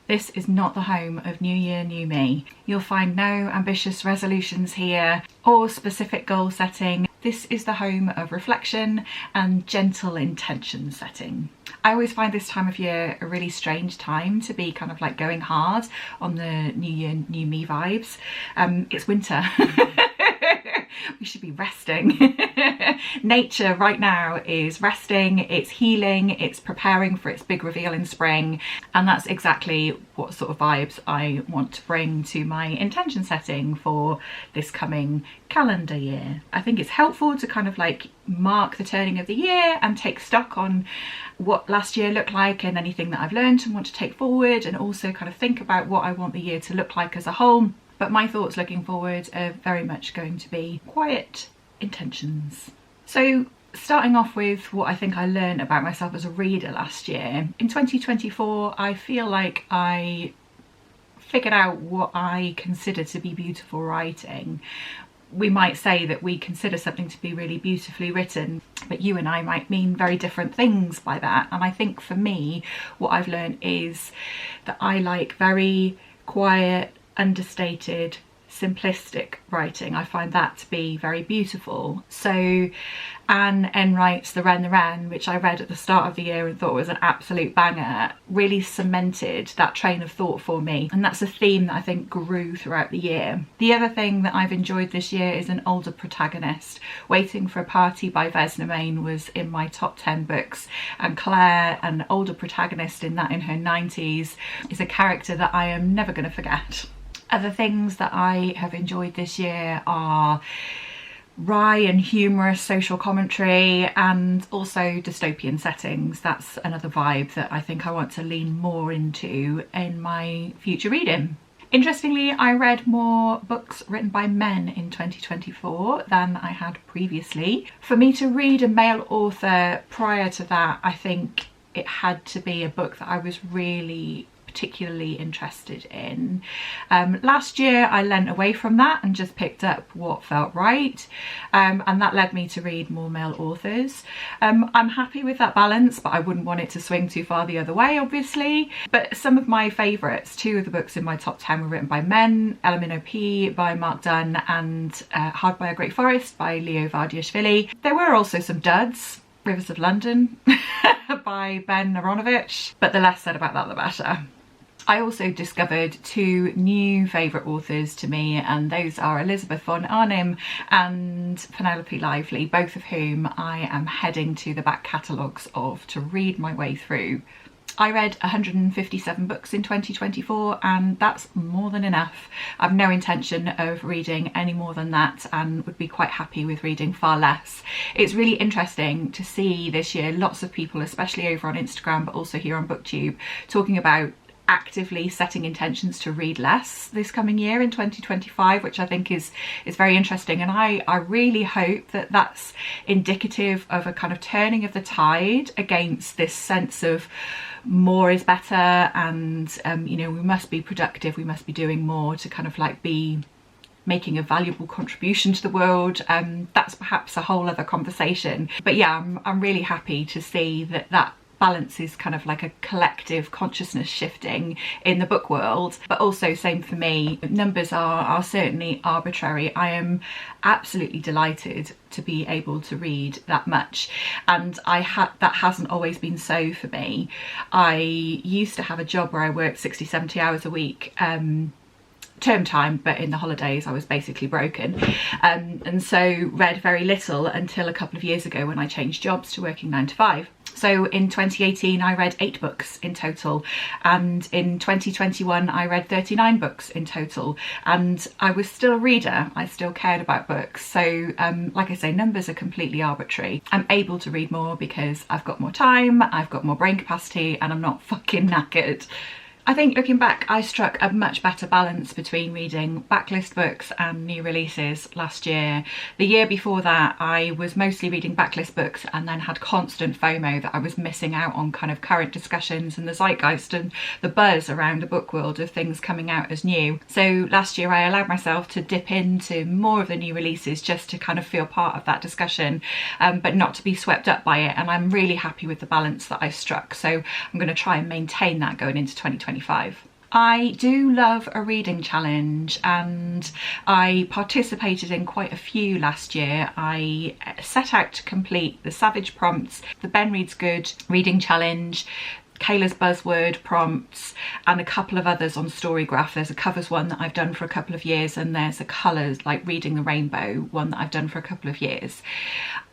This is not the home of New Year, New Me. You'll find no ambitious resolutions here or specific goal setting. This is the home of reflection and gentle intention setting. I always find this time of year a really strange time to be kind of like going hard on the New Year, New Me vibes. It's winter. We should be resting. Nature right now is resting, it's healing, it's preparing for its big reveal in spring, and that's exactly what sort of vibes I want to bring to my intention setting for this coming calendar year. I think it's helpful to kind of like mark the turning of the year and take stock on what last year looked like and anything that I've learned and want to take forward, and also kind of think about what I want the year to look like as a whole. But my thoughts looking forward are very much going to be quiet intentions. So starting off with what I think I learned about myself as a reader last year. In 2024, I feel like I figured out what I consider to be beautiful writing. We might say that we consider something to be really beautifully written, but you and I might mean very different things by that. And I think for me, what I've learned is that I like very quiet, understated, simplistic writing. I find that to be very beautiful. So Anne Enright's The Wren, which I read at the start of the year and thought was an absolute banger, really cemented that train of thought for me, and that's a theme that I think grew throughout the year. The other thing that I've enjoyed this year is An Older Protagonist. Waiting for a Party by Vesna Main was in my top 10 books, and Claire, an older protagonist in that, in her 90s, is a character that I am never going to forget. Other things that I have enjoyed this year are wry and humorous social commentary, and also dystopian settings. That's another vibe that I think I want to lean more into in my future reading. Interestingly, I read more books written by men in 2024 than I had previously. For me to read a male author prior to that, I think it had to be a book that I was really particularly interested in. Last year I lent away from that and just picked up what felt right, and that led me to read more male authors. I'm happy with that balance, but I wouldn't want it to swing too far the other way, obviously. But some of my favourites, two of the books in my top 10 were written by men: LMNOP by Mark Dunn and Hard by a Great Forest by Leo Vardiashvili. There were also some duds: Rivers of London by Ben Aronovich, but the less said about that the better. I also discovered two new favourite authors to me, and those are Elizabeth von Arnim and Penelope Lively, both of whom I am heading to the back catalogues of to read my way through. I read 157 books in 2024, and that's more than enough. I've no intention of reading any more than that and would be quite happy with reading far less. It's really interesting to see this year lots of people, especially over on Instagram but also here on BookTube, talking about actively setting intentions to read less this coming year in 2025, which I think is very interesting, and I really hope that that's indicative of a kind of turning of the tide against this sense of more is better, and you know, we must be productive, we must be doing more to kind of like be making a valuable contribution to the world. That's perhaps a whole other conversation, but yeah, I'm really happy to see that balance is kind of like a collective consciousness shifting in the book world. But also, same for me, numbers are certainly arbitrary. I am absolutely delighted to be able to read that much, and that hasn't always been so for me. I used to have a job where I worked 60-70 hours a week, term time, but in the holidays I was basically broken, and so read very little until a couple of years ago when I changed jobs to working 9 to 5. So in 2018 I read 8 books in total, and in 2021 I read 39 books in total, and I was still a reader, I still cared about books. So like I say, numbers are completely arbitrary. I'm able to read more because I've got more time, I've got more brain capacity, and I'm not fucking knackered. I think looking back, I struck a much better balance between reading backlist books and new releases last year. The year before that, I was mostly reading backlist books and then had constant FOMO that I was missing out on kind of current discussions and the zeitgeist and the buzz around the book world of things coming out as new. So last year I allowed myself to dip into more of the new releases just to kind of feel part of that discussion, but not to be swept up by it. And I'm really happy with the balance that I struck. So I'm going to try and maintain that going into 2025. I do love a reading challenge, and I participated in quite a few last year. I set out to complete the Savage Prompts, the Ben Reads Good reading challenge, Kayla's buzzword prompts, and a couple of others on Storygraph. There's a covers one that I've done for a couple of years, and there's a colours, like Reading the Rainbow one that I've done for a couple of years.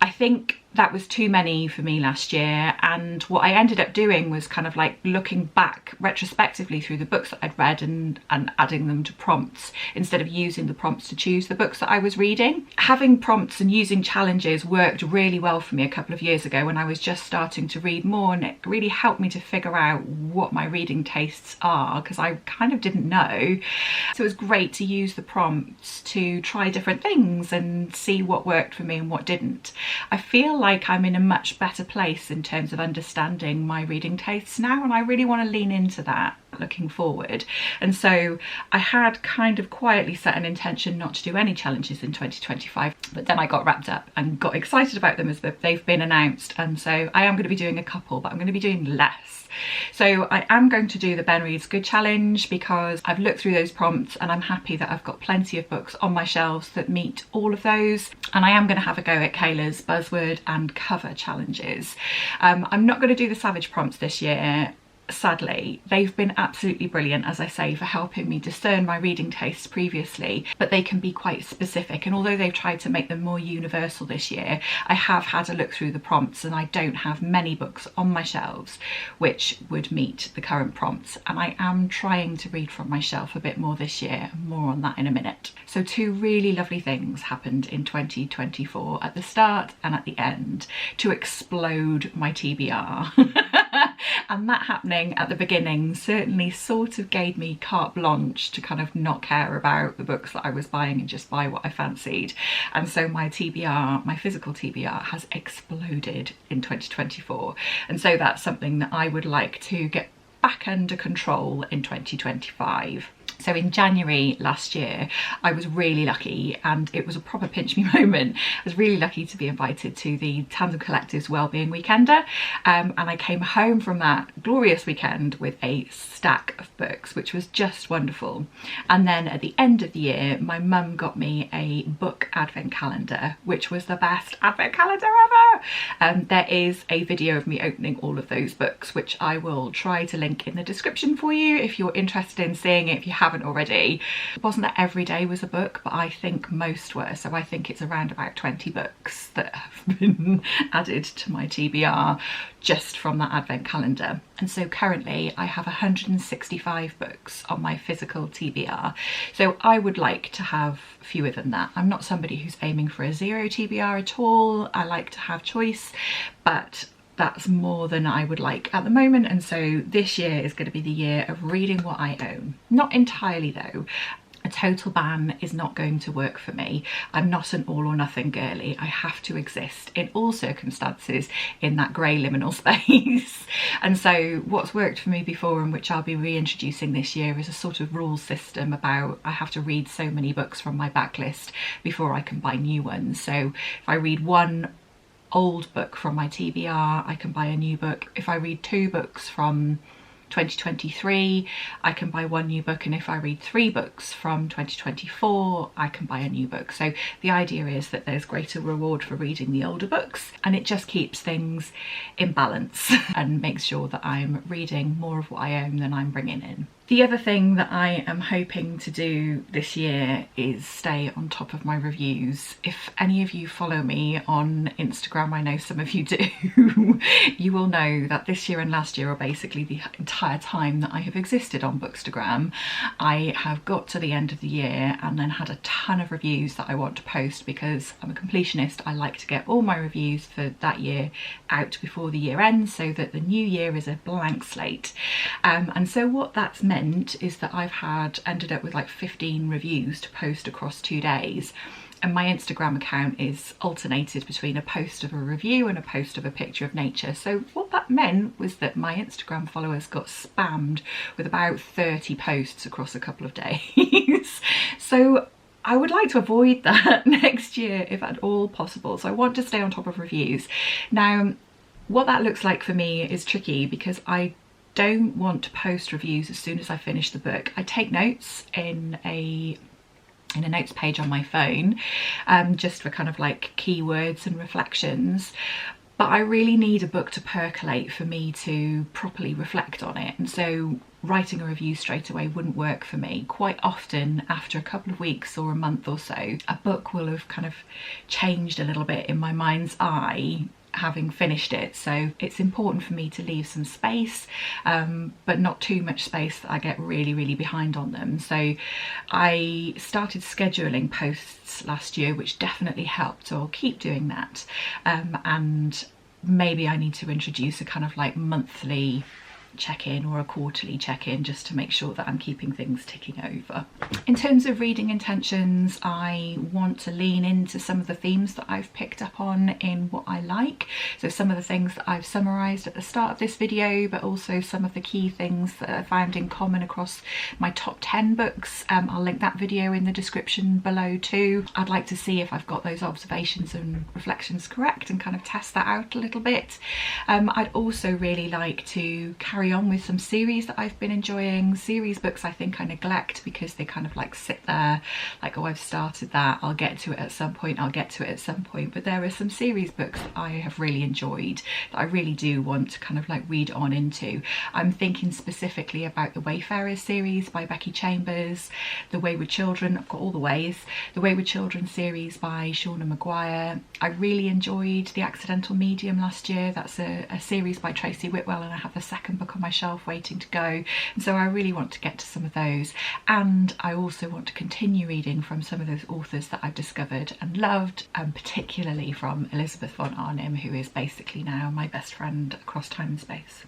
I think that was too many for me last year, and what I ended up doing was kind of like looking back retrospectively through the books that I'd read and adding them to prompts instead of using the prompts to choose the books that I was reading. Having prompts and using challenges worked really well for me a couple of years ago when I was just starting to read more, and it really helped me to figure out what my reading tastes are, because I kind of didn't know. So it was great to use the prompts to try different things and see what worked for me and what didn't. I feel like I'm in a much better place in terms of understanding my reading tastes now, and I really want to lean into that looking forward. And so I had kind of quietly set an intention not to do any challenges in 2025, but then I got wrapped up and got excited about them as they've been announced, and so I am going to be doing a couple, but I'm going to be doing less. So I am going to do the Ben Reads Good challenge because I've looked through those prompts and I'm happy that I've got plenty of books on my shelves that meet all of those, and I am going to have a go at Kayla's buzzword and cover challenges. I'm not going to do the Savage prompts this year. Sadly, they've been absolutely brilliant, as I say, for helping me discern my reading tastes previously, but they can be quite specific, and although they've tried to make them more universal this year, I have had a look through the prompts and I don't have many books on my shelves which would meet the current prompts, and I am trying to read from my shelf a bit more this year. More on that in a minute. So two really lovely things happened in 2024 at the start and at the end to explode my TBR. And that happening at the beginning certainly sort of gave me carte blanche to kind of not care about the books that I was buying and just buy what I fancied. And so my TBR, my physical TBR, has exploded in 2024. And so that's something that I would like to get back under control in 2025. So in January last year, I was really lucky, and it was a proper pinch me moment. I was really lucky to be invited to the Tandem Collective's Wellbeing Weekender, and I came home from that glorious weekend with a stack of books, which was just wonderful. And then at the end of the year, my mum got me a book advent calendar, which was the best advent calendar ever. There is a video of me opening all of those books, which I will try to link in the description for you if you're interested in seeing it, if you haven't already. It wasn't that every day was a book, but I think most were, so I think it's around about 20 books that have been added to my TBR just from that advent calendar. And so currently I have 165 books on my physical TBR, so I would like to have fewer than that. I'm not somebody who's aiming for a 0 TBR at all. I like to have choice, but that's more than I would like at the moment, and so this year is going to be the year of reading what I own. Not entirely though. A total ban is not going to work for me. I'm not an all or nothing girly. I have to exist in all circumstances in that grey liminal space. And so what's worked for me before, and which I'll be reintroducing this year, is a sort of rule system about I have to read so many books from my backlist before I can buy new ones. So if I read one old book from my TBR, I can buy a new book. If I read 2 books from 2023, I can buy 1 new book, and if I read 3 books from 2024, I can buy a new book. So the idea is that there's greater reward for reading the older books, and it just keeps things in balance and makes sure that I'm reading more of what I own than I'm bringing in. The other thing that I am hoping to do this year is stay on top of my reviews. If any of you follow me on Instagram, I know some of you do, you will know that this year and last year, or basically the entire time that I have existed on Bookstagram, I have got to the end of the year and then had a ton of reviews that I want to post because I'm a completionist. I like to get all my reviews for that year out before the year ends so that the new year is a blank slate. And so what that's meant is that I've ended up with like 15 reviews to post across 2 days, and my Instagram account is alternated between a post of a review and a post of a picture of nature. So what that meant was that my Instagram followers got spammed with about 30 posts across a couple of days. So I would like to avoid that next year if at all possible, so I want to stay on top of reviews. Now what that looks like for me is tricky because I don't want to post reviews as soon as I finish the book. I take notes in a notes page on my phone, just for kind of like keywords and reflections. But I really need a book to percolate for me to properly reflect on it. And so writing a review straight away wouldn't work for me. Quite often after a couple of weeks or a month or so, a book will have kind of changed a little bit in my mind's eye having finished it. So it's important for me to leave some space, but not too much space that I get really behind on them. So I started scheduling posts last year, which definitely helped. So I'll keep doing that, and maybe I need to introduce a kind of like monthly check-in or a quarterly check-in just to make sure that I'm keeping things ticking over. In terms of reading intentions, I want to lean into some of the themes that I've picked up on in what I like. So some of the things that I've summarised at the start of this video, but also some of the key things that I found in common across my top 10 books. I'll link that video in the description below too. I'd like to see if I've got those observations and reflections correct and kind of test that out a little bit. I'd also really like to carry on with some series that I've been enjoying. Series books I think I neglect because they kind of like sit there like, oh, I've started that, I'll get to it at some point, but there are some series books that I have really enjoyed that I really do want to kind of like read on into. I'm thinking specifically about the Wayfarers series by Becky Chambers, The Wayward Children, I've got all the ways, the Wayward Children series by Shauna Maguire. I really enjoyed The Accidental Medium last year. That's a series by Tracy Whitwell, and I have the second book on my shelf waiting to go, and so I really want to get to some of those. And I also want to continue reading from some of those authors that I've discovered and loved, and particularly from Elizabeth von Arnim, who is basically now my best friend across time and space.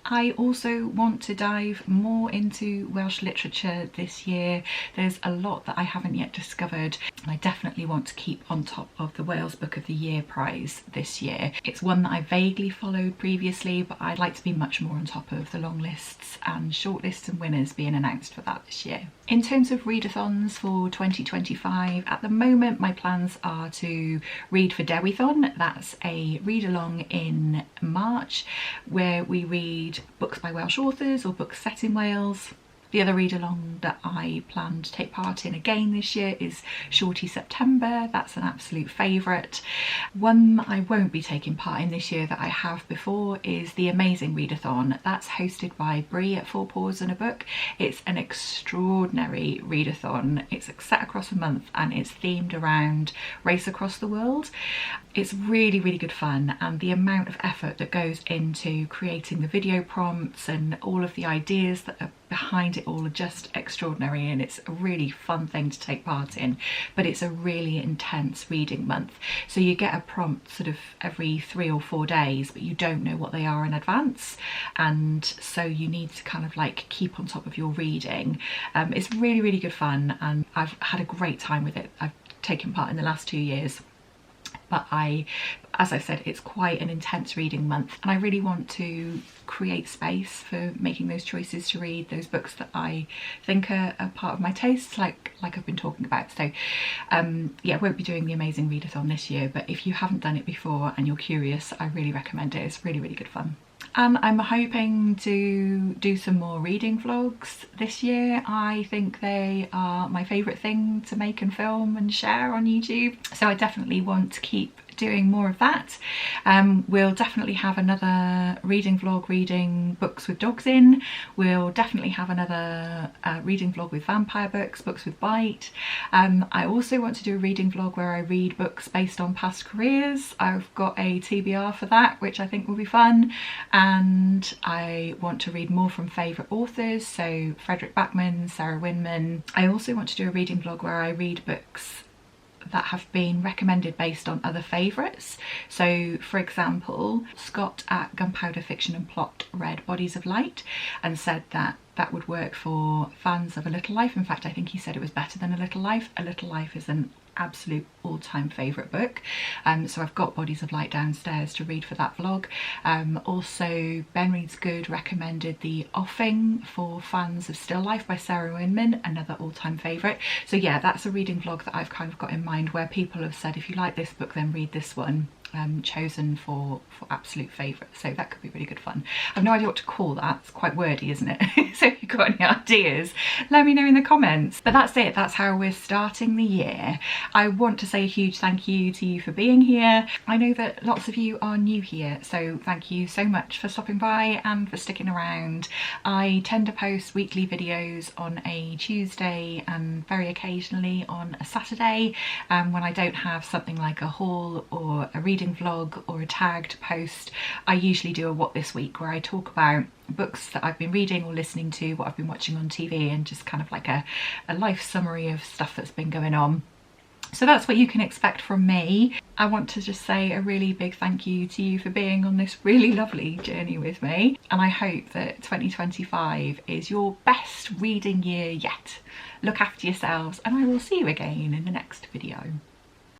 I also want to dive more into Welsh literature this year. There's a lot that I haven't yet discovered, and I definitely want to keep on top of the Wales Book of the Year prize this year. It's one that I vaguely followed previously, but I'd like to be much more on top of the long lists and shortlists and winners being announced for that this year. In terms of readathons for 2025, at the moment my plans are to read for Dewython. That's a read along in March where we read books by Welsh authors or books set in Wales. The other read along that I plan to take part in again this year is Shorty September. That's an absolute favourite. One I won't be taking part in this year that I have before is the Amazing Readathon. That's hosted by Brie at Four Paws and a Book. It's an extraordinary readathon. It's set across a month and it's themed around race across the world. It's really good fun, and the amount of effort that goes into creating the video prompts and all of the ideas that are behind it all are just extraordinary, and it's a really fun thing to take part in. But it's a really intense reading month, so you get a prompt sort of every 3 or 4 days, but you don't know what they are in advance, and so you need to kind of like keep on top of your reading. It's really good fun, and I've had a great time with it. I've taken part in the last 2 years. But as I said, it's quite an intense reading month, and I really want to create space for making those choices to read those books that I think are part of my tastes, like I've been talking about. So yeah, I won't be doing the Amazing Readathon this year, but if you haven't done it before and you're curious, I really recommend it. It's really good fun. And I'm hoping to do some more reading vlogs this year. I think they are my favourite thing to make and film and share on YouTube. So I definitely want to keep doing more of that. We'll definitely have another reading vlog reading books with dogs in. We'll definitely have another reading vlog with vampire books, books with bite. I also want to do a reading vlog where I read books based on past careers. I've got a TBR for that, which I think will be fun. And I want to read more from favourite authors, so Frederick Backman, Sarah Winman. I also want to do a reading vlog where I read books that have been recommended based on other favourites. So for example, Scott at Gunpowder Fiction and Plot read Bodies of Light and said that that would work for fans of A Little Life. In fact, I think he said it was better than A Little Life. A Little Life is an absolute all-time favourite book, so I've got Bodies of Light downstairs to read for that vlog. Also, Ben Reads Good recommended The Offing for fans of Still Life by Sarah Winman, another all-time favourite. So yeah, that's a reading vlog that I've kind of got in mind where people have said, if you like this book then read this one. chosen for absolute favourites, so that could be really good fun. I've no idea what to call that. It's quite wordy, isn't it? So if you've got any ideas, let me know in the comments. But that's it, that's how we're starting the year. I want to say a huge thank you to you for being here. I know that lots of you are new here, so thank you so much for stopping by and for sticking around. I tend to post weekly videos on a Tuesday and very occasionally on a Saturday, when I don't have something like a haul or a reading vlog or a tagged post. I usually do a what this week, where I talk about books that I've been reading or listening to, what I've been watching on TV, and just kind of like a life summary of stuff that's been going on. So that's what you can expect from me. I want to just say a really big thank you to you for being on this really lovely journey with me, and I hope that 2025 is your best reading year yet. Look after yourselves, and I will see you again in the next video.